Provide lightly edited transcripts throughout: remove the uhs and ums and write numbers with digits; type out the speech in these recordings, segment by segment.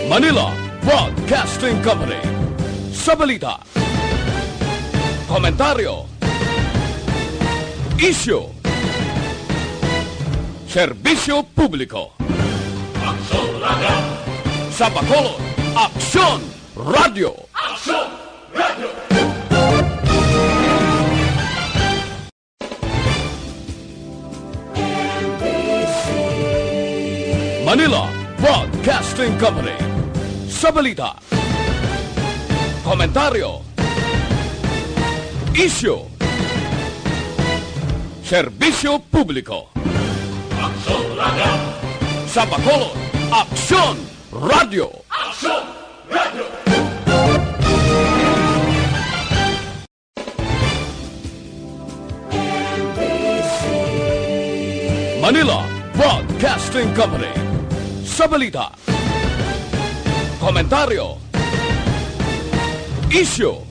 Manila Broadcasting Company. Sa balita, komentaryo, isyu, serbisyo publiko. Aksyon Radio. Sa Bacolod, Aksyon Radio. Aksyon Radio. Manila Broadcasting Company. Sa balita, komentaryo, isyu, serbisyo publiko. Aksyon Radio. Sa Bacolod, Aksyon Radio. Aksyon Radio. Manila Broadcasting Company. Sa balita, komentaryo, isyu,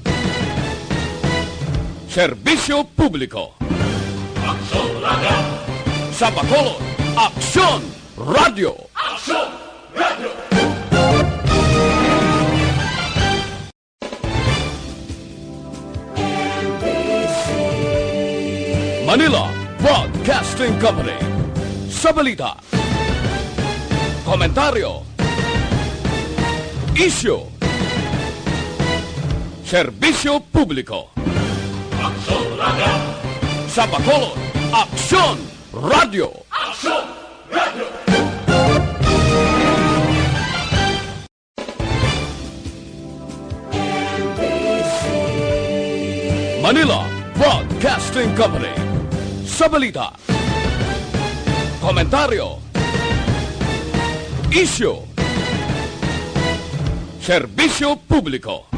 serbisyo publiko. Aksyon Radio. Sa Bacolod, Aksyon Radio. Aksyon Radio. Manila Broadcasting Company. Sa balita, komentaryo, isyu, serbisyo publiko. Aksyon Radio. Sa Bacolod, Aksyon Radio. Aksyon Radio. Manila Broadcasting Company. Sa balita, komentaryo, isyu, serbisyo publiko.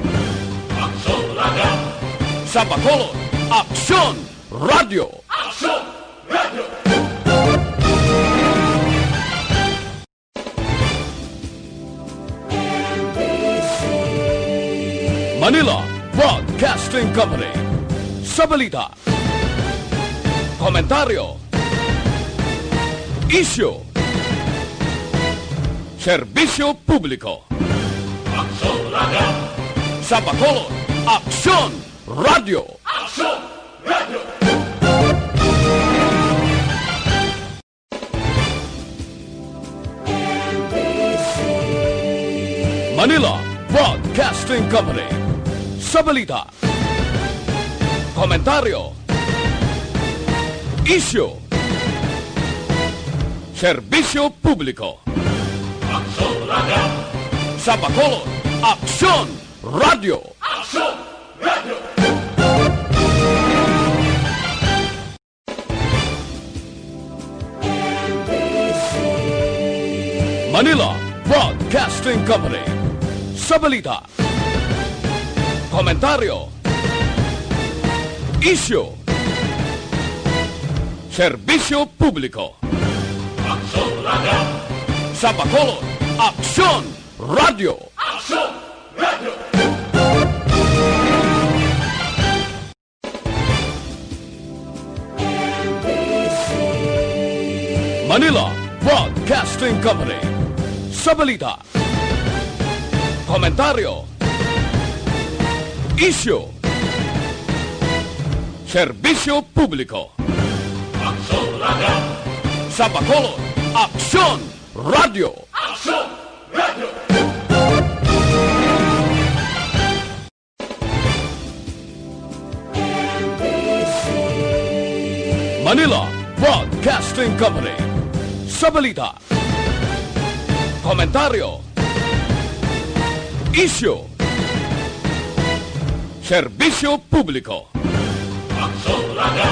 Aksyon Radio. Sa Bacolod, Aksyon Radio. Aksyon Radio. Manila Broadcasting Company. Sa balita, komentaryo, isyu, serbisyo publiko. Aksyon Radio. Sa Bacolod, Aksyon Radio. Aksyon Radio. Manila Broadcasting Company. Sa balita, komentaryo, isyu, serbisyo publiko. Aksyon Radio. Sa Bacolod, Aksyon Radio. Aksyon Radio. Manila Broadcasting Company. Sa balita, komentaryo, isyu, serbisyo publiko. Aksyon Radio. Sa Bacolod, Aksyon Radio. Aksyon Radio. Manila Broadcasting Company. Sa balita, komentaryo, isyu, serbisyo publiko. Aksyon Radio. Sa Bacolod, Aksyon Radio. Aksyon Radio. Manila Broadcasting Company. Sa balita, komentaryo, isyu, serbisyo publiko. Aksyon Radio.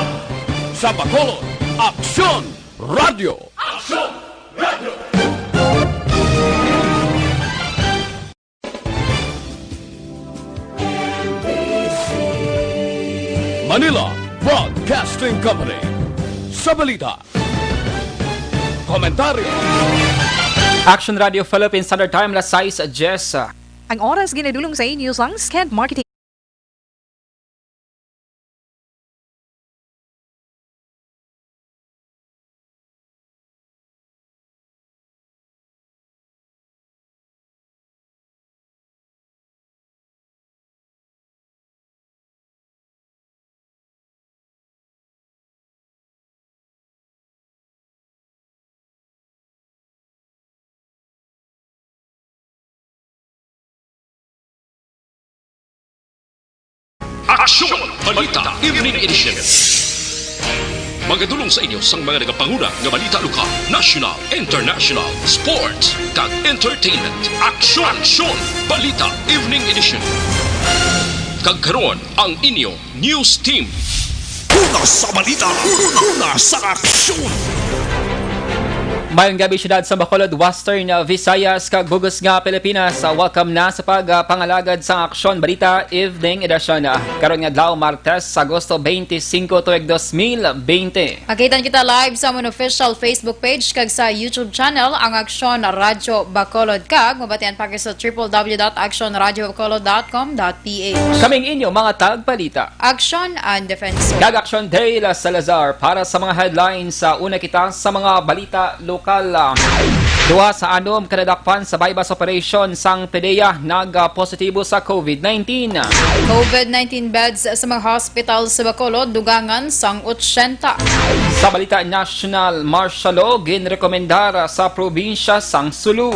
Sa Bacolod, Aksyon Radio. Aksyon Radio. Manila Broadcasting Company. Sa balita, komentaryo, Aksyon Radio Philippines Standard Time, alas 6:10. Ang oras ginadulong sa inyo ang Scant Marketing. Balita Evening Edition. Magadulong sa inyo sang mga nagapanguna nga balita lokal, national, international, sports, kag entertainment. Aksyon! Balita Evening Edition. Kag karon ang inyo news team. Una sa balita, una sa aksyon. Mayong gabi syudad sa Bacolod, Western Visayas, kag Bugos nga Pilipinas. Welcome na sa pagpangalagad sa Aksyon Balita Evening Edition. Karon nga adlaw Martes, Agosto 25 tuig 2020. Makitan kita live sa among official Facebook page kag sa YouTube channel ang Aksyon Radyo Bacolod, kag mabatian pa sa www.actionradiobacolod.com.ph. Kaming inyo mga tagbalita. Aksyon and Defensor. Kag Aksyon Day la Salazar para sa mga headlines sa una kita sa mga balita lokal. Duha sa anom kanadakpan sa bypass operation sang PDEA nag-positibo sa COVID-19. COVID-19 beds sa mga hospital sa Bacolod dugangan sang 80. Sa balita national, martial law ginrekomendar sa probinsya sang Sulu.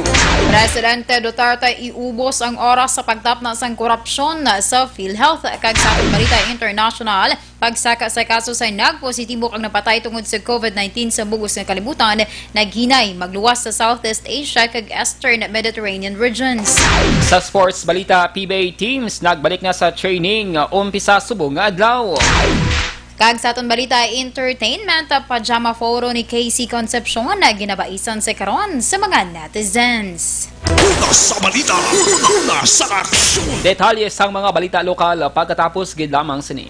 Presidente Duterte iubos ang oras sa pagtapna sang korupsyon sa PhilHealth. Kag sa atong balita international, pagsaka sa kaso sa nagpositibo kang napatay tungod sa COVID-19 sa bugos nga kalibutan, naghinay magluwas sa Southeast Asia kag Eastern Mediterranean regions. Sa sports balita, PBA teams nagbalik na sa training umpisa subong nga adlaw. Kag sa aton balita entertainment, pajama photo ni Casey Concepcion na ginabaisan sa karon sa mga netizens. Una sa balita, una sa aksyon. Detalye sang mga balita lokal pagkatapos gid lamang sini.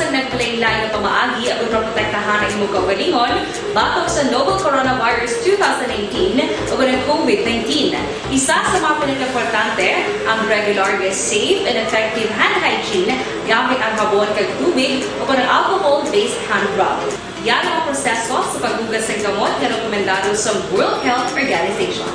sa nagpalay-layo pamaagi at protektahan ang imong kaugalingon batok sa novel coronavirus 2018 o ng COVID-19. Isa sa mga pinaka-importante ang regular, safe, and effective hand hygiene gamit ang habon kag tubig o ng alcohol-based hand rub. Yan ang proseso sa paghugas ng gamot na rekomendado sa World Health Organization.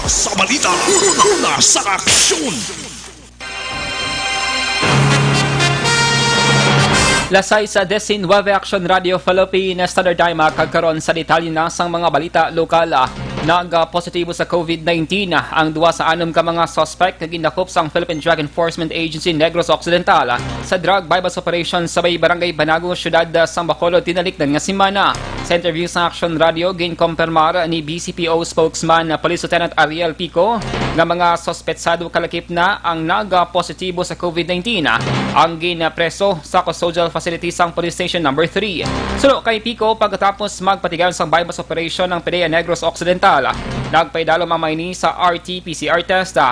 Sa balita, una sa aksyon! Lasay sa 19 Aksyon Radio Philippines Standard Time kagkaroon sa detalye na sang mga balita lokal. Nag-positibo sa COVID-19 ang 2 sa 6 ka mga suspect na ginakop sa Philippine Drug Enforcement Agency Negros Occidental sa drug bypass operation sa may barangay Banago, syudad sa Bacolod, tinalikdan nga simana. Sa interview sa Aksyon Radio, ginkompirmar ni BCPO spokesman Police Lieutenant Ariel Pico nga mga sospetsado kalakip na ang nag-positibo sa COVID-19 ang ginapreso sa custodial facility sang Police Station number 3. Sulo kay Pico, pagkatapos magpatigayon sa bypass operation ng PDEA Negros Occidental, nagpaidalo mamay ni sa RT-PCR test.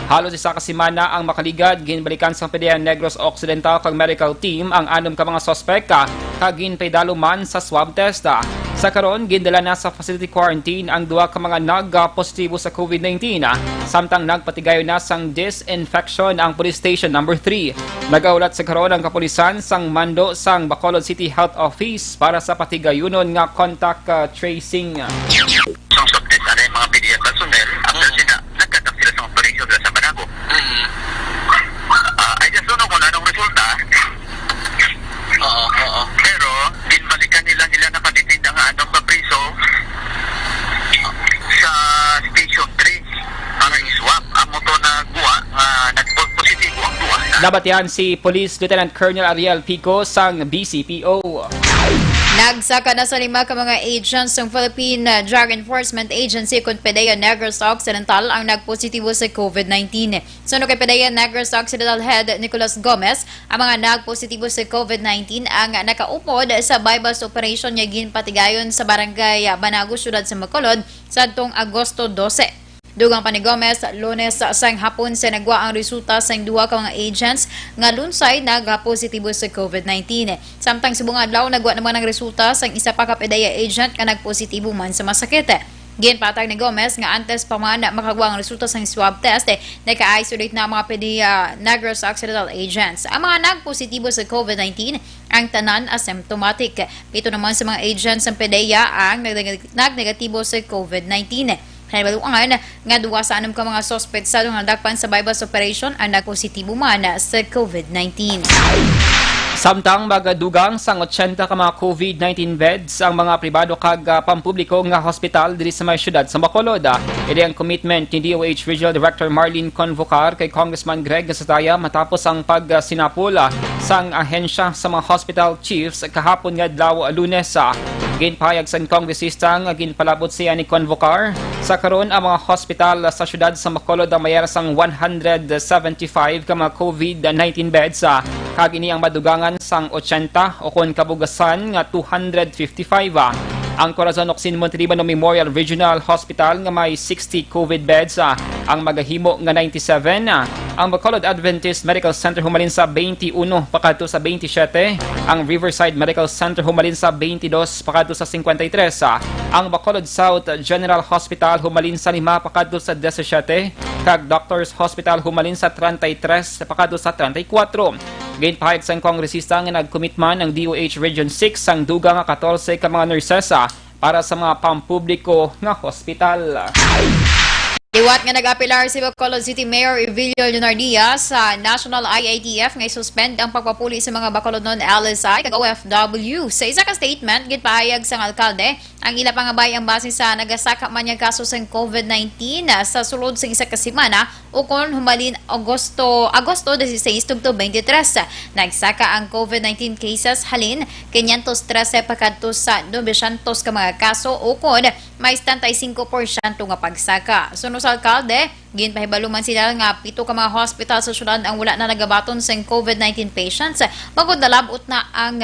Halos isa ka semana ang makaligad, ginbalikan sa PDEA Negros Occidental kag medical team ang 6 ka mga suspect kag ginpaidalo man sa swab test. Sa karon, gindala na sa facility quarantine ang 2 ka mga nag-positibo sa COVID-19 samtang nagpatigayon na sang disinfection ang Police Station number 3. Nagaulat sa karon ang kapulisan sang mando sang Bacolod City Health Office para sa patigayunon nga contact tracing. Ang subtest na yung mga PDEA personnel after sila nagkatap sila sa operation sa Banago. I just don't know kung anong resulta. Pero binbalikan nila nakadetain ang anong papriso sa Station 3 para iswap ang moto na guwa nga nagpositibo ang guwa. Nabatihan si Police Lieutenant Colonel Ariel Pico sang BCPO. Nagsaka na sa 5 ka mga agents ng Philippine Drug Enforcement Agency kung PDEA Negros Occidental ang nagpositibo sa COVID-19. Suno kay PDEA Negros Occidental Head Nicolas Gomez, ang mga nagpositibo sa COVID-19 ang nakaupod sa bypass operation niya ginpatigayon sa barangay Banago, syudad sa Bacolod sa adtong Agosto 12. Dugang pa ni Gomez, Lunes sang hapon sa nagwa ang resulta sa 2 ka mga agents nga lunsay nagpositibo sa COVID-19. Samtang sa bunga adlaw nagwa naman ang resulta sa isa pa ka PDEA agent nga nagpositibo man sa masakit. Ginpatag ni Gomez nga antes pa man makagwa ang resulta sa swab test, naka-isolate na ang mga PDEA Negros Occidental agents. Ang mga nagpositibo sa COVID-19 ang tanan asymptomatic. 7 naman sa mga agents ng PDEA ang nagnegatibo sa COVID-19. Kanibaluan nga 2 sa 6 ka mga suspect sa nagdakpan sa bypass operation ang nagpositibo man sa COVID-19. Samtang magadugang sang 80 ka mga COVID-19 beds ang mga pribado kag pampubliko nga hospital diri sa may syudad sa Bacolod. Edi ang commitment ni DOH Regional Director Marlene Convocar kay Congressman Greg Gasataya matapos ang pagsinapol sang ahensya sa mga hospital chiefs kahapon nga adlaw Lunes. Ginpahayag sa kongresista nga ginpalabot siya ni Convocar sa karon ang mga hospital sa syudad sa Bacolod ang mayara sang 175 ka mga COVID-19 beds. Kag ini ang madugangan sang 80 o kon kabugasan nga 255. Ang Corazon Ocsin Montelibano Memorial Regional Hospital nga may 60 COVID beds ang magahimo nga 97. Ang Bacolod Adventist Medical Center humalin sa 21 pakadto sa 27. Ang Riverside Medical Center humalin sa 22 pakadto sa 53. Ang Bacolod South General Hospital humalin sa 5 pakadto sa 17. Kag Doctors Hospital humalin sa 33 pakadto sa 34. Gain pahayag sa kongresista nga nagkomitman ng DOH Region 6 ang dugang nga 14 ka mga nurses para sa mga pampubliko nga hospital. Liwat nga nag-apilar si Bacolod City Mayor Evilio Leonardia sa National IATF nga suspend ang pagpapuli sa mga Bacolodnon LSI kag OFW. Sa isa ka statement, gitpahayag sang alkalde ang ila pangabay ang base sa nagasaka man nga kaso sa COVID-19 sa sulod sa isa ka semana o kon humalin Agosto 16 tugto 23. Nagsaka ang COVID-19 cases halin 513 pakadto sa 900 ka mga kaso o kon may 75% nga pagsaka. Suno sa alkalde, ginpahibaluman sila nga 7 ka mga hospital sa syudad ang wala na nagabaton sa COVID-19 patients bagod nalabot na ang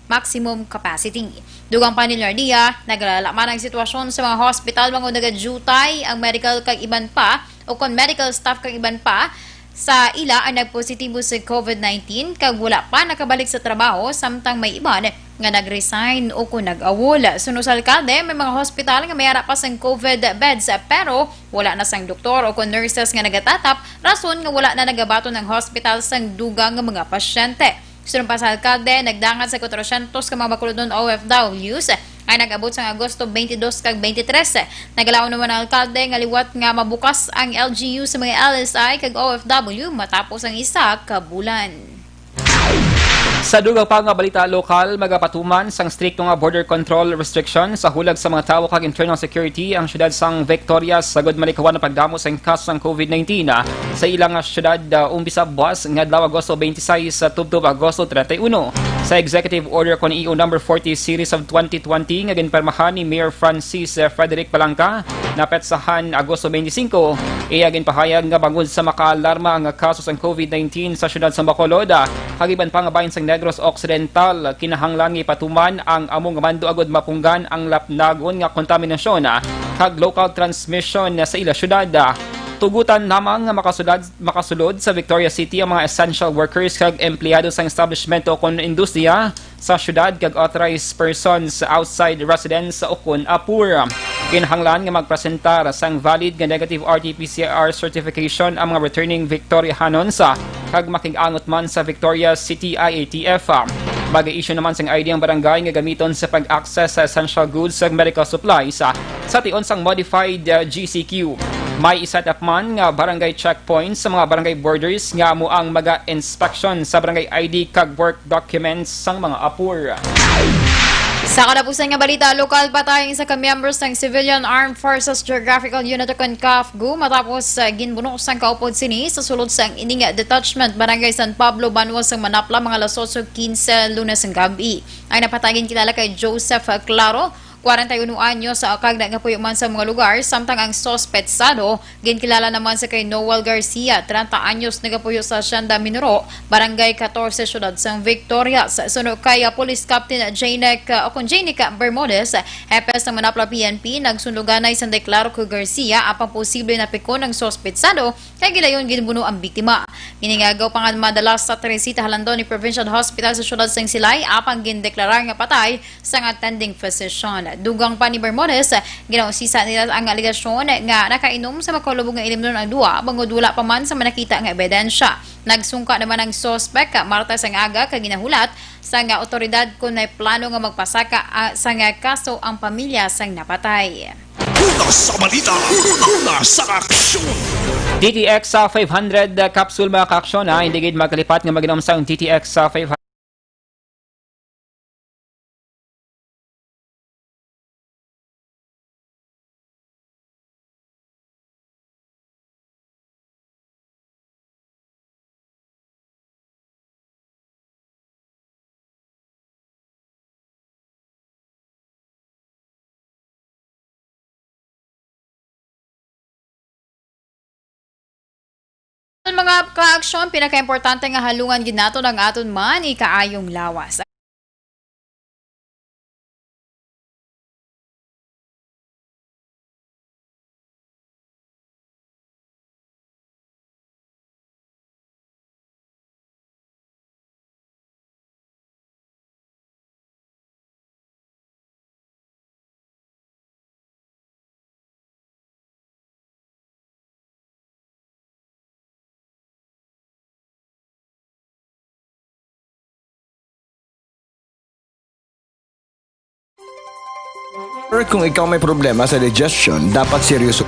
maximum capacity. Dugang pa ni Lardia, naglalaman ang sitwasyon sa mga hospital mga nagadjutay ang medical kag iban pa o kon medical staff kag iban pa sa ila ang nagpositibo sa COVID-19 kag wala pa nakabalik sa trabaho samtang may iban nga nag-resign o kung nag-awol. Suno sa alkalde, may mga hospital nga may harap pa sang COVID beds pero wala na sang doktor o kung nurses nga nagatatap rason nga wala na nagabato ng hospital sang dugang nga mga pasyente. Sunod pa sa alkalde, nagdangat sa 400 ka mga Bacolodnon OFWs ay nag-abot sa Agosto 22 kag 23. Nagalaw naman ang alkalde nga liwat nga mabukas ang LGU sa mga LSI kag OFW matapos ang isa ka bulan. Sa dugang pa nga balita lokal, magapatuman sang strikto nga border control restriction sa hulag sa mga tao kag internal security ang syudad sang Victoria sagod malikawan na pagdamo sa kaso ng COVID-19 sa ilang syudad umbisa buwas nga adlaw Agosto 26 sa tubtob Agosto 31. Sa Executive Order kon EO number 40 series of 2020 nga ginpermahan ni Mayor Francis Frederick Palangka na petsahan Agosto 25, iya ginpahayag nga bangod sa makaalarma ang kaso ng COVID-19 sa syudad sa Bacolod, kagiban pa nga bahin sang Negros Occidental, kinahanglan ipatuman ang among mando agod mapunggan ang lapnagon nga kontaminasyon kag local transmission sa ila syudad. Tugutan namang makasulod sa Victoria City ang mga essential workers kag empleyado sa establishment o kon industriya sa syudad kag authorized persons outside residence o kon apur. Kinahanglan nga magpresentar sang valid nga negative RT-PCR certification ang mga returning Victoriahanon kag makig-angot man sa Victoria City IATF. Mag-i-issue naman sang ID ang barangay nga gamiton sa pag-access sa essential goods sa medical supplies sa tion sang modified GCQ. May iset up man nga barangay checkpoints sa mga barangay borders nga mo ang maga-inspection sa barangay ID kag work documents sang mga apur. Sa kadapusan nga balita, lokal patayang isa ka members ng Civilian Armed Forces Geographical Unit o CAFGU matapos ginbuno sang kaupod sini sa sulod sang ining detachment barangay San Pablo, Banwas sang Manapla mga alas 8:15 Lunes ng gabi. Ang napatagin kilala kay Joseph Claro, 41 anyos sa akag na ngapuyo man sa mga lugar, samtang ang sospetsado, ginkilala naman sa kay Noel Garcia, 30 anyos nagapuyo sa Sianda Minoro, Barangay 14, Syudad San Victoria. Sa sunod kay Police Captain Janica Bermudez, Hepes ng Manapla PNP, nagsunluganay sa deklaro ko Garcia apang posible na pikon ng sospetsado, kaya gilayon ginbuno ang biktima. Miningagaw pa nga madalas sa Teresita Halandon ni Provincial Hospital sa Syudad San Silay, apang gindeklara nga patay sa attending physician. Dugang pa ni Bermudez, ginausisa nila ang aligasyon nga nakainom sa makalubog nga ilim nun ang duwa, bangod wala pa man sa manakita nga ebidensya. Nagsungka naman ang sospek, Marta sang aga, kaginahulat sa nga otoridad kung may plano nga magpasaka sa nga kaso ang pamilya sang napatay. Una sa balita, una sa aksyon. TTX 500 capsule mga ka-aksyon hindi gid magkalipat nga maginom sang TTX 500. Mga ka-aksyon, pinaka-importante nga halungan ginato ng aton man ikaayong lawas. Or kung ikaw may problema sa digestion, dapat seryoso.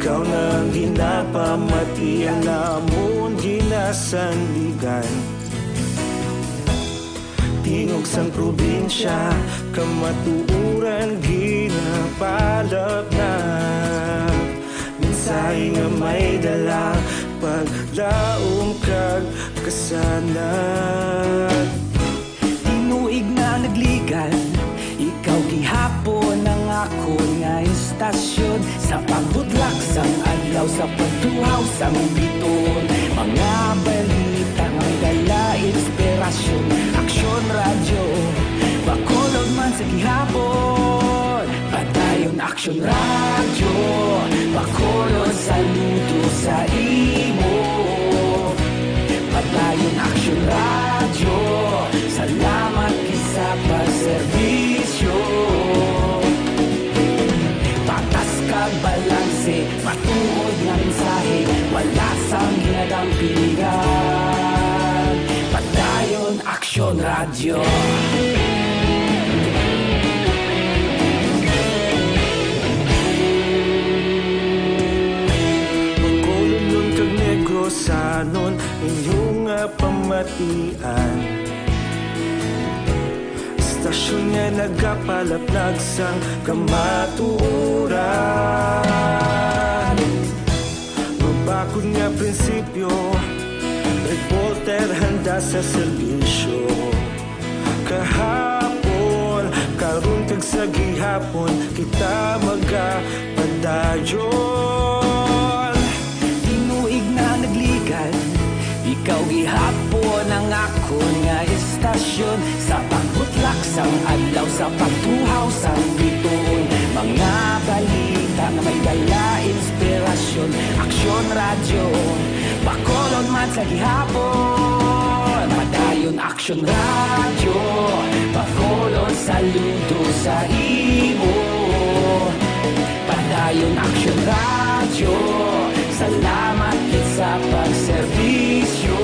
Ikaw nang ginapamatian namon ginasanligan. Tingog sang probinsya, kamatuuran ginapalap na. Minsay nga may dala, paglaom kag kasanat. Tinuig na nagligan, ikaw gihapon ang ako nga istasyon. Sa pagbudlak sang adlaw, sa pagtuhaw sang biton. Mga balita nga dala inspirasyon. Aksyon radyo, bakolod man sa gihapon. Padayon aksyon radyo, bakolod saludo sa imo. Padayon aksyon radyo, salamat kisa pagserbisyo. Patas kag balanse, matuod nga mensahe, wala sang ginadampingan. Padayon aksyon radyo. Pagkulunod kag negosanon, inyong nga pamatian. Istasyon nga nagapalaplag sang kamatuuran. Mabakod nga prinsipyo, reporter handa sa serbisyo. Kahapon, karon kag sa gihapon, kita magapadayon. Tinuig na nagligan, ikaw gihapon ang ako nga istasyon. Sa pagbutlak sang adlaw, sa pagtuhaw sang biton. Mga balita nga may dala inspirasyon. Aksyon radyo, bakolod man sa gihapon. Padayon aksyon radyo, bakolod saludo sa imo. Padayon aksyon radyo, salamat kit sa pagserbisyo.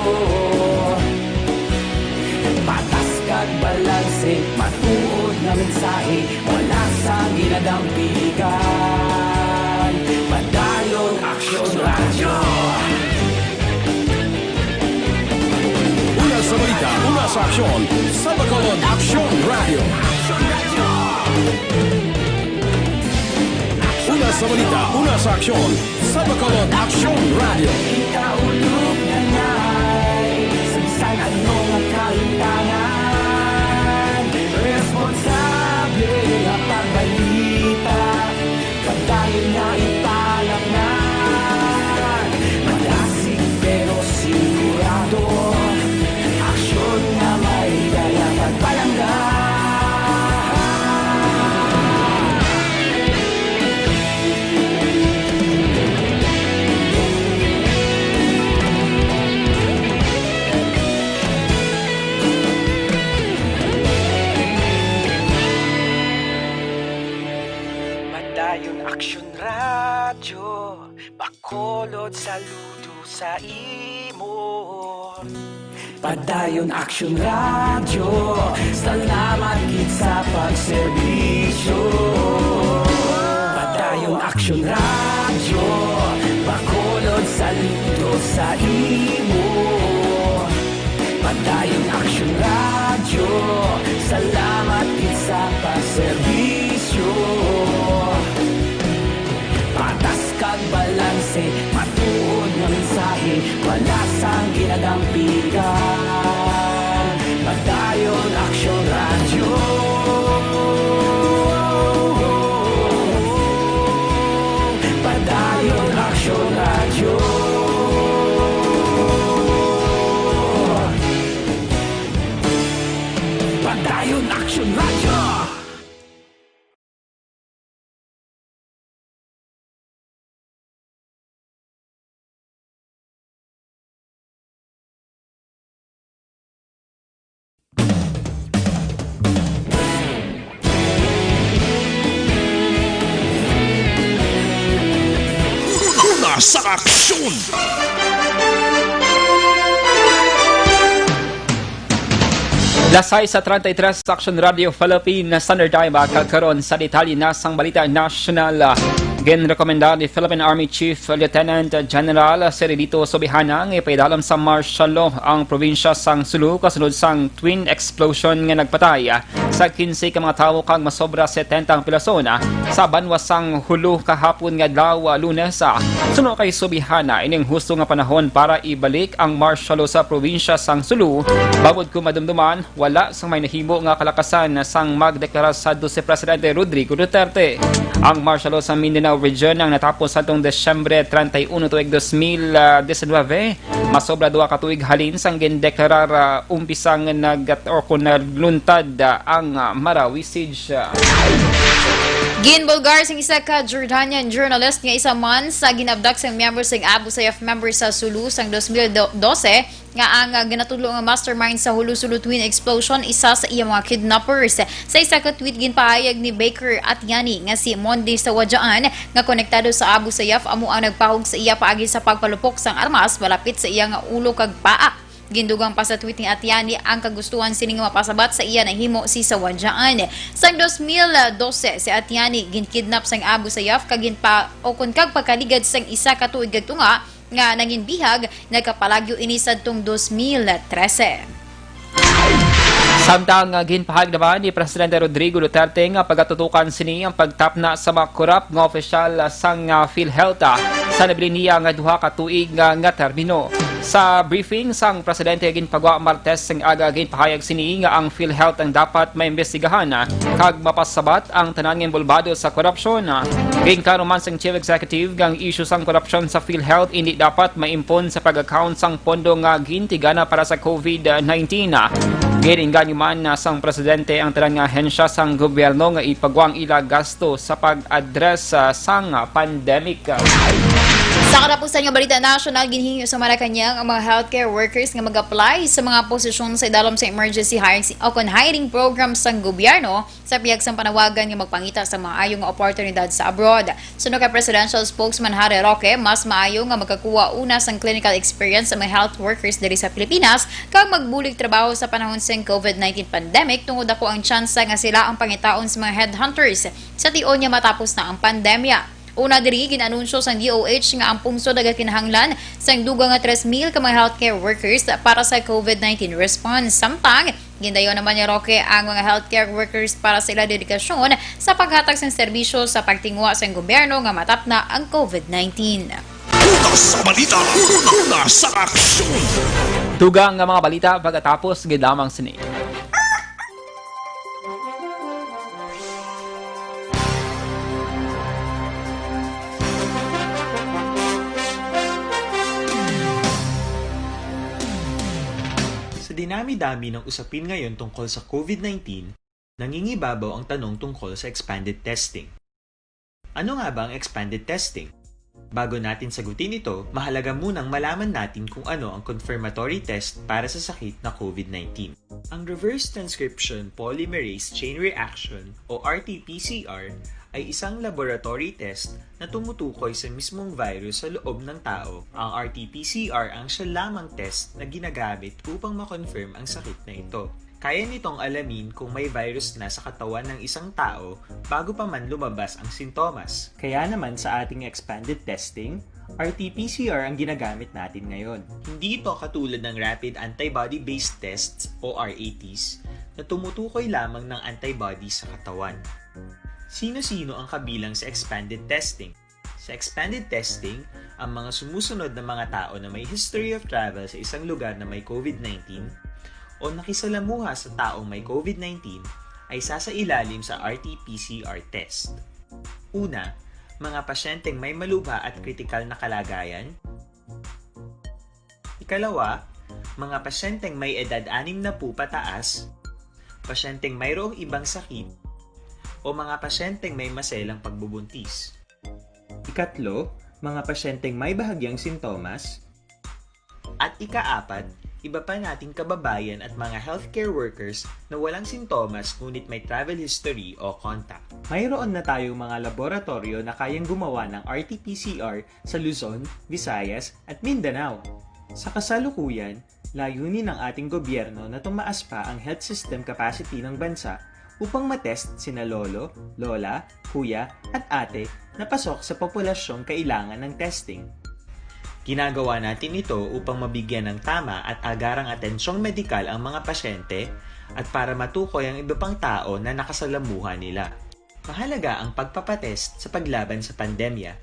Patas kag balanse, matuod na mensahe, wala sang ginadampigan. Padayon aksyon radyo. Una sa balita, una sa aksyon, sa bakolod Aksyon Radio. Una sa balita, una sa aksyon, sa bakolod Aksyon Radio. Ikaulog na ngay, sabisan ano nga kahintangan. Responsable nga pagbalita, pagdayon na ipalaknan. Malasig pero sigurado, aksyon nga may dala pagpalanggan. Padayon aksyon radyo, bakolod saludo sa imo. Padayon aksyon radyo, salamat gid sa pagserbisyo. Padayon aksyon radyo, bakolod saludo sa imo. Padayon aksyon radyo, salamat gid sa pagserbisyo. Patas kag balanse, matuod nga mensahe, wala sang ginadampigan. Padayon aksyon radyo. Padayon aksyon radyo. sa aksyon! Lasay sa 33 Aksyon Radio Philippine Standard Time kagkaroon sa detalye na sang balita national. Ginrekomenda ni Philippine Army Chief Lieutenant General Seredito Sobihana nga ipaidalam sa martial law ang probinsya sang Sulu kasunod sang twin explosion nga nagpatay sa 15 ka mga tawo kang masobra 70 ang pilasona sa banwasang Hulu kahapon nga adlaw Lunes. Suno kay Sobihana ining husto nga panahon para ibalik ang martial law sa probinsya sang Sulu bawod ko madumduman wala sang may nahimo nga kalakasan sang magdeklara sadto si Presidente Rodrigo Duterte. Ang martial law sa Mindanao Region ang natapos atong Desyembre 31 tuig 2019. Masobra 2 ka tuig halin sang gindeklarar umpisang nagluntad ang Marawisig. Ginbulgar sang isa ka Jordanian journalist nga isa man sa ginabdak sang member sang Abu Sayyaf member sa Sulu sang 2012 nga ang ginatulo nga mastermind sa Hulu-Sulu twin explosion isa sa iyang mga kidnappers. Sa isa ka tweet ginpahayag ni Baker at Yani nga si Monday sa Wadjaan nga konektado sa Abu Sayyaf amo ang nagpahog sa iya paagi sa pagpalupok sang armas malapit sa iya nga ulo kag paa. Gindugang pa sa tweet ni Atyani ang kagustuhan sining mapasabat sa iya na himo si Sawadjaan. Sang 2012 si Atyani ginkidnap sang Abu Sayyaf kag kag pagkaligad sang isa ka tuig tunga nga nangin bihag nagkapalagyo ini sadtong 2013. Samtang ginpahag naman ni Presidente Rodrigo Duterte nga pagatutukan sini ang pagtapna sa mga korap nga opisyal sang PhilHealth sa nabilin niya nga duha ka tuig nga termino. Sa briefing sang Presidente ginpagwa Martes sang aga ginpahayag sini nga ang PhilHealth ang dapat maimbestigahan kag mapasabat ang tanan nga involbado sa korupsyon. Ginkaron man sang Chief Executive gang issue sang korupsyon sa PhilHealth hindi dapat maimpon sa pag-account sang pondo nga gintigana para sa COVID-19. Giringan man sang Presidente ang tanan nga hensya sang gobyerno nga ipagwang ila gasto sa pag-address sang pandemic. Sa katapusan nga balita national, ginhingyo sa Malacanang ang mga healthcare workers nga mag-apply sa mga posisyon sa idalam sa emergency hiring program sa gobyerno sa piyag sang panawagan nga magpangita sa maayo nga oportunidad sa abroad. Suno kay Presidential Spokesman Harry Roque, mas maayo nga magkakuha una sang clinical experience sa mga health workers diri sa Pilipinas kag magbulig trabaho sa panahon sang COVID-19 pandemic tungod ako ang tsansa nga sila ang pangitaon sa mga headhunters sa tion nga matapos na ang pandemya. Una diri ginanunsyo sang DOH nga ang pungsod nagakinahanglan sang dugang nga 3,000 ka mga healthcare workers para sa COVID-19 response. Samtang gindayon naman ni Roque ang mga healthcare workers para sa ila dedikasyon sa paghatag sang serbisyo sa pagtingwa sa gobyerno nga matapna ang COVID-19. Una sa balita, una sa aksyon! Tugang nga mga balita pagkatapos gidamang sini. Sa dinami-dami ng usapin ngayon tungkol sa COVID-19, nangingibabaw ang tanong tungkol sa expanded testing. Ano nga ba ang expanded testing? Bago natin sagutin ito, mahalaga munang malaman natin kung ano ang confirmatory test para sa sakit na COVID-19. Ang reverse transcription polymerase chain reaction o RT-PCR ay isang laboratory test na tumutukoy sa mismong virus sa loob ng tao. Ang RT-PCR ang siya lamang test na ginagamit upang makonfirm ang sakit na ito. Kaya nitong alamin kung may virus na sa katawan ng isang tao bago pa man lumabas ang sintomas. Kaya naman sa ating expanded testing, RT-PCR ang ginagamit natin ngayon. Hindi ito katulad ng rapid antibody-based tests o RATs na tumutukoy lamang ng antibodies sa katawan. Sino-sino ang kabilang sa expanded testing? Sa expanded testing, ang mga sumusunod na mga tao na may history of travel sa isang lugar na may COVID-19 o nakisalamuha sa taong may COVID-19 ay sasailalim sa RT-PCR test. Una, mga pasyenteng may malubha at kritikal na kalagayan. Ikalawa, mga pasyenteng may edad 60 pataas, pasyenteng mayroong ibang sakit, o mga pasyenteng may maselang pagbubuntis. Ikatlo, mga pasyenteng may bahagyang sintomas. At ikaapat, iba pa nating kababayan at mga healthcare workers na walang sintomas ngunit may travel history o contact. Mayroon na tayong mga laboratorio na kayang gumawa ng RT-PCR sa Luzon, Visayas at Mindanao. Sa kasalukuyan, layunin ng ating gobyerno na tumaas pa ang health system capacity ng bansa upang matest sina lolo, lola, kuya at ate na pasok sa populasyong kailangan ng testing. Ginagawa natin ito upang mabigyan ng tama at agarang atensyong medikal ang mga pasyente at para matukoy ang iba pang tao na nakasalamuha nila. Mahalaga ang pagpapatest sa paglaban sa pandemya,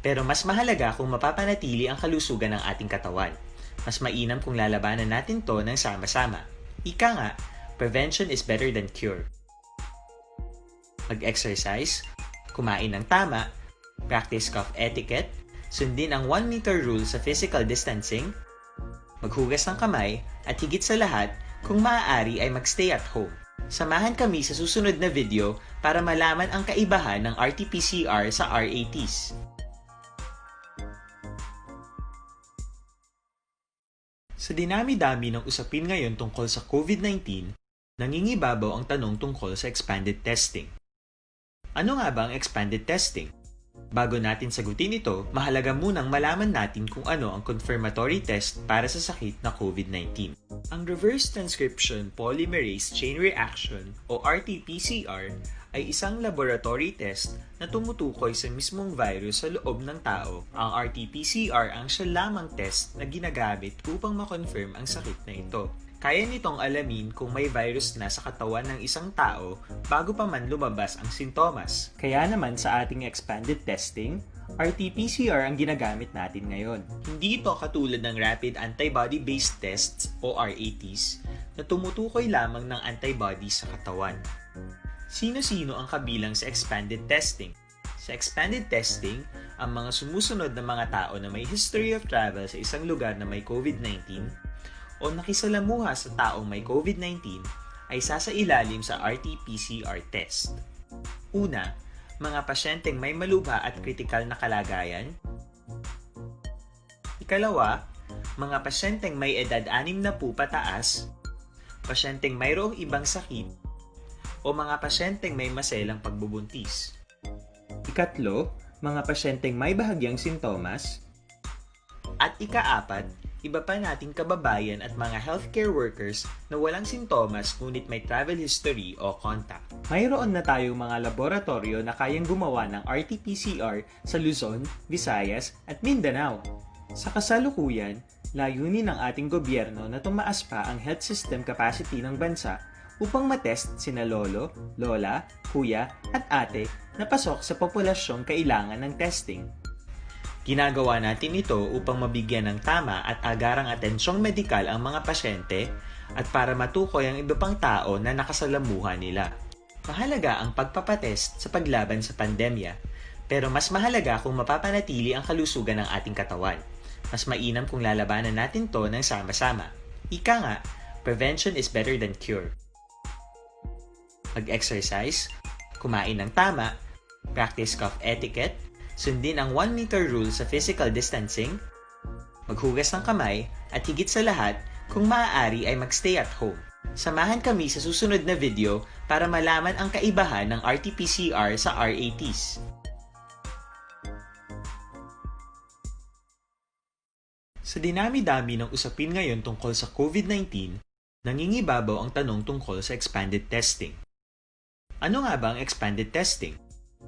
pero mas mahalaga kung mapapanatili ang kalusugan ng ating katawan. Mas mainam kung lalabanan natin to ng sama-sama. Ika nga, prevention is better than cure. Mag-exercise, kumain ng tama, practice cough etiquette, sundin ang 1 meter rule sa physical distancing, maghugas ng kamay, at higit sa lahat, kung maaari ay magstay at home. Samahan kami sa susunod na video para malaman ang kaibahan ng RT-PCR sa RATs. Sa dinami-dami ng usapin ngayon tungkol sa COVID-19, nangingibabaw ang tanong tungkol sa expanded testing. Ano nga ba ang expanded testing? Bago natin sagutin ito, mahalaga munang malaman natin kung ano ang confirmatory test para sa sakit na COVID-19. Ang reverse transcription polymerase chain reaction o RT-PCR ay isang laboratory test na tumutukoy sa mismong virus sa loob ng tao. Ang RT-PCR ang siya lamang test na ginagamit upang makonfirm ang sakit na ito. Kaya nitong alamin kung may virus na sa katawan ng isang tao bago pa man lumabas ang sintomas. Kaya naman sa ating expanded testing, RT-PCR ang ginagamit natin ngayon. Hindi ito katulad ng rapid antibody-based tests o RATs na tumutukoy lamang ng antibodies sa katawan. Sino-sino ang kabilang sa expanded testing? Sa expanded testing, ang mga sumusunod na mga tao na may history of travel sa isang lugar na may COVID-19 o nakisalamuha sa taong may COVID-19 ay sasailalim sa RT-PCR test. Una, mga pasyenteng may malubha at kritikal na kalagayan. Ikalawa, mga pasyenteng may edad 60 pataas, pasyenteng mayroong ibang sakit, o mga pasyenteng may maselang pagbubuntis. Ikatlo, mga pasyenteng may bahagyang sintomas. At ikaapat, iba pa nating kababayan at mga healthcare workers na walang sintomas ngunit may travel history o contact. Mayroon na tayong mga laboratorio na kayang gumawa ng RT-PCR sa Luzon, Visayas at Mindanao. Sa kasalukuyan, layunin ng ating gobyerno na tumaas pa ang health system capacity ng bansa upang matest sina lolo, lola, kuya at ate na pasok sa populasyong kailangan ng testing. Ginagawa natin ito upang mabigyan ng tama at agarang atensyong medikal ang mga pasyente at para matukoy ang iba pang tao na nakasalamuha nila. Mahalaga ang pagpapatest sa paglaban sa pandemya, pero mas mahalaga kung mapapanatili ang kalusugan ng ating katawan. Mas mainam kung lalabanan natin to ng sama-sama. Ika nga, prevention is better than cure. Mag-exercise, kumain ng tama, practice cough etiquette, sundin ang 1 meter rule sa physical distancing, maghugas ng kamay, at higit sa lahat, kung maaari ay magstay at home. Samahan kami sa susunod na video para malaman ang kaibahan ng RT-PCR sa RATs. Sa dinami-dami ng usapin ngayon tungkol sa COVID-19, nangingibabaw ang tanong tungkol sa expanded testing. Ano nga ba ang expanded testing?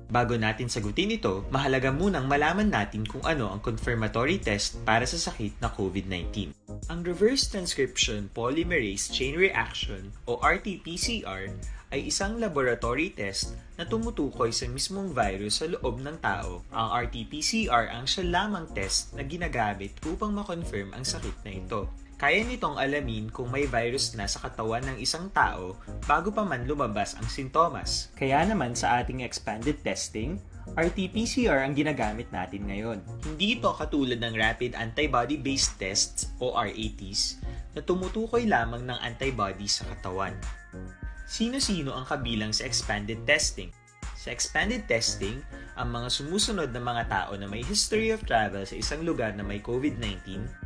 Bago natin sagutin ito, mahalaga munang malaman natin kung ano ang confirmatory test para sa sakit na COVID-19. Ang reverse transcription polymerase chain reaction o RT-PCR ay isang laboratory test na tumutukoy sa mismong virus sa loob ng tao. Ang RT-PCR ang siya lamang test na ginagamit upang makonfirm ang sakit na ito. Kaya nitong alamin kung may virus na sa katawan ng isang tao bago pa man lumabas ang sintomas. Kaya naman sa ating expanded testing, RT-PCR ang ginagamit natin ngayon. Hindi ito katulad ng rapid antibody-based tests o RATs na tumutukoy lamang ng antibodies sa katawan. Sino-sino ang kabilang sa expanded testing? Sa expanded testing, ang mga sumusunod na mga tao na may history of travel sa isang lugar na may COVID-19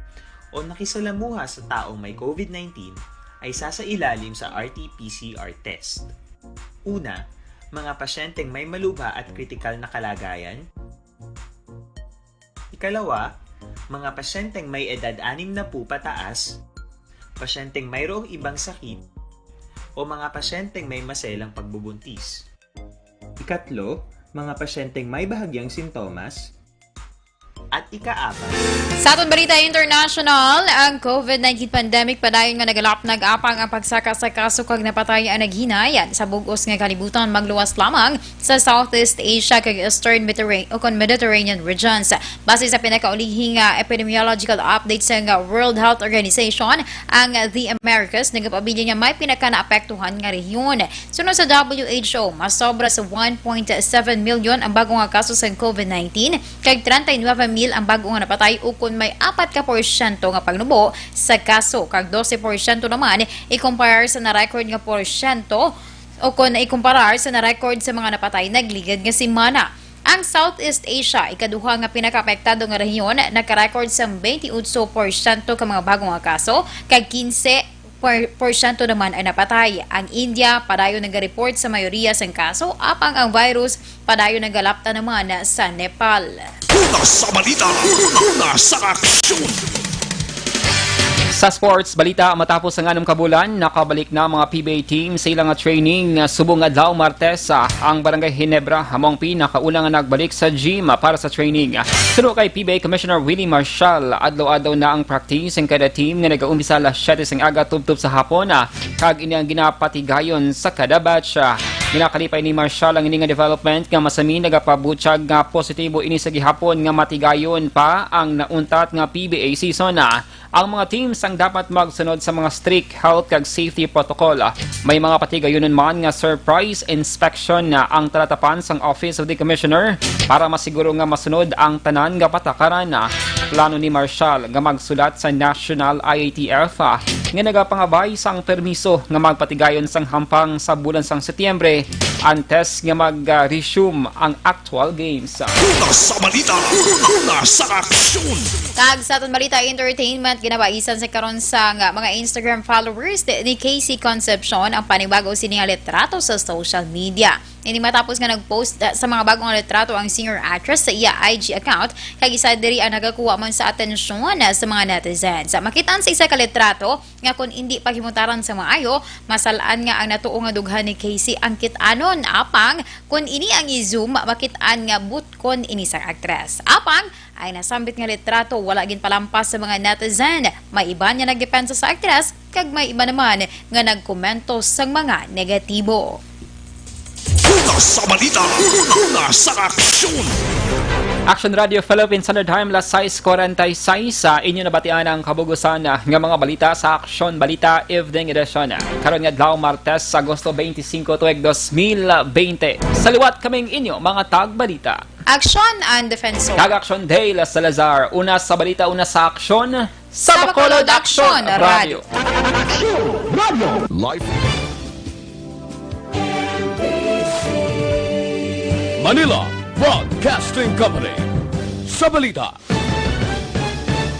o nakisalamuha sa taong may COVID-19 ay sasailalim sa RT-PCR test. Una, mga pasyenteng may malubha at kritikal na kalagayan. Ikalawa, mga pasyenteng may edad 60 pataas, pasyenteng mayroong ibang sakit, o mga pasyenteng may maselang pagbubuntis. Ikatlo, mga pasyenteng may bahagyang sintomas. At ika-apat, Sa aton Balita International, ang COVID-19 pandemic padayon nga nagalap-nag-apang ang pagsaka sa kaso kag napatay ang naghinayan sa bugos nga kalibutan magluwas lamang sa Southeast Asia kag Eastern Mediterranean regions. Base sa pinakaulihing epidemiological update sa World Health Organization, ang The Americas nagapabilin nga may pinaka-naapektuhan nga rehiyon. Sunod sa WHO, mas sobra sa 1.7 million ang bagong nga kaso sa COVID-19 kag 39,000 ang bagong nga napatay ukon may 4% nga pagnubo sa kaso kag 12% naman ikumparar sa na-record nga porsyento o kung ikumparar sa na-record sa mga napatay nagligad nga semana. Ang Southeast Asia, ikaduha nga pinaka-apektado nga rehiyon, naka-record sa 28% ka mga bagong nga kaso kag 15% naman ay napatay. Ang India, padayon nag-report sa mayoriya sa kaso, apang ang virus, padayon nagalapta naman sa Nepal. Una sa balita, una sa aksyon. Sa sports balita, matapos ang 6 kabulan, nakabalik na mga PBA team sa ilang training subong adlaw Martes ang Barangay Ginebra among pinakauna nga nagbalik sa gym para sa training. Sunod kay PBA Commissioner Willie Marshall, adlaw-adlaw na ang practice ang kada team nga nag-uumpisa alas 7 sang aga tubtob sa hapon kag ini ang ginapatigayon sa kada batch. Ginakalipay ni Marshall ang ini nga development nga masami nagapabutyag nga positibo ini sa gihapon nga matigayon pa ang nauntat nga PBA season. Ang mga teams ang dapat magsunod sa mga strict health kag safety protocol. May mga patigayonon man nga surprise inspection na ang talatapan sang Office of the Commissioner para masiguro nga masunod ang tanan nga patakaran. Plano ni Marshall nga magsulat sa National IATF nga nagapangabay sang permiso nga magpatigayon sang hampang sa bulan sang Setyembre antes nga mag-resume ang actual games. Una sa balita, una sa aksyon. Kag sa aton Balita Entertainment, ginabaisan sa karon sa mga Instagram followers ni Casey Concepcion ang panibago sining litrato sa social media. Ini matapos nga nag-post sa mga bagong litrato ang singer-actress sa iya IG account, kag isa diri ang nagakuha man sa atensyon sa mga netizens. Makitaan sa isa ka litrato nga kung hindi paghimutaran sa maayo, masalaan nga ang natuo nga dughan ni Casey ang kitanon, apang kung ini ang i-zoom, makitaan nga butkon ini sa actress. Apang ay nasambit nga litrato wala gin palampas sa mga netizen. May iba niya nagdepensa sa actress, kag may iba naman nga nagkomento sa mga negatibo. Una sa balita, una sa aksyon. Action Radio Philippines Standard Time las 6:46 sa inyo nabatian ang kabugusan nga mga balita sa Aksyon Balita Evening Edition. Karon nga adlaw Martes, Agosto 25, tuig 2020. Saliwat kaming inyo mga tagbalita. Aksyon and Defensor. Kag-Aksyon Day la Salazar. Una sa balita, una sa aksyon. Sa Bacolod Aksyon Radio. Life. Manila Broadcasting Company. Sa balita,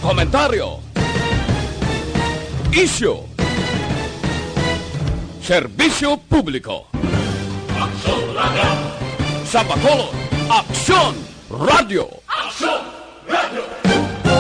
komentaryo, isyu, serbisyo publiko. Aksyon Radio. Sa Bacolod Aksyon Radio. Aksyon!